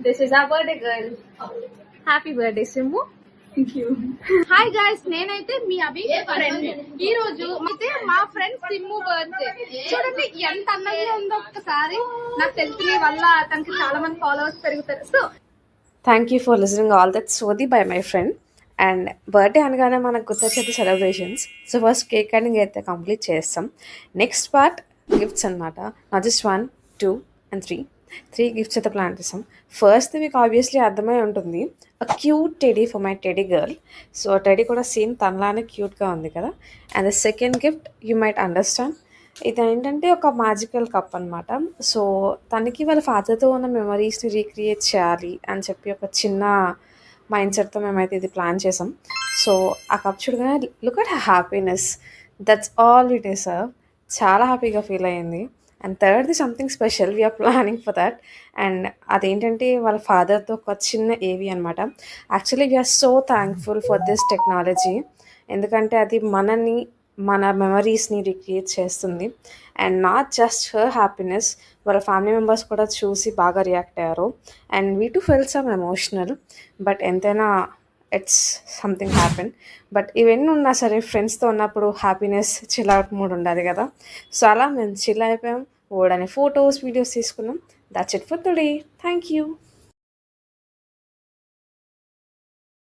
This is our birthday girl. Happy birthday, Simbu. Thank you. Hi guys, నేనైతే మీ అభి friend. ఈ రోజు అయితే మా ఫ్రెండ్ సిమ్ము బర్త్డే. చూడండి ఎంత అందంగా ఉందో ఒక్కసారి. నాకు తెలిసిన వల్ల తనకి చాలా మంది ఫాలోవర్స్ పెరుగుతారు. So thank you for listening all that సోది bye my friend. And birthday అనగానే మనకు గుర్తొచ్చేది celebrations. So first cake cutting అయితే కంప్లీట్ చేస్తాం. నెక్స్ట్ పార్ట్ గిఫ్ట్స్ అనమాట. నాట్ జస్ట్ 1, 2 and 3 గిఫ్ట్స్ అయితే ప్లాన్ చేస్తాం. ఫస్ట్ మీకు ఆబ్వియస్లీ అర్థమై ఉంటుంది, a cute teddy for my teddy girl. So teddy కూడా సేమ్ తనలానే క్యూట్గా ఉంది కదా. And the second gift you might understand, ఇది ఏంటంటే ఒక మ్యాజికల్ కప్ అనమాట. సో తనకి వాళ్ళ ఫాదర్తో ఉన్న మెమరీస్ని రీక్రియేట్ చేయాలి అని చెప్పి ఒక చిన్న మైండ్ సెట్తో మేమైతే ఇది ప్లాన్ చేసాం. సో ఆ కప్ చూడగానే look at happiness, that's all it is. చాలా హ్యాపీగా ఫీల్ అయ్యింది. అండ్ థర్డ్ది something special, we are planning for that. And అదేంటంటే వాళ్ళ ఫాదర్తో ఒక చిన్న ఏవి అనమాట. Actually we are so thankful for this technology, ఎందుకంటే అది మన మెమరీస్ని రిక్రియేట్ చేస్తుంది. And not just her happiness, వాళ్ళ ఫ్యామిలీ మెంబర్స్ కూడా చూసి బాగా రియాక్ట్ అయ్యారు. And we to fell some emotional, but ఎంతైనా ఇట్స్ సంథింగ్ హ్యాపెన్. బట్ ఇవన్నీ ఉన్నా సరే ఫ్రెండ్స్తో ఉన్నప్పుడు హ్యాపీనెస్ చిల్ అవుట్ మూడ్ ఉండాలి కదా. సో అలా మేము చిల్ అయిపోయాం. ఓడని ఫొటోస్ వీడియోస్ తీసుకున్నాం. That's it for today. Thank you.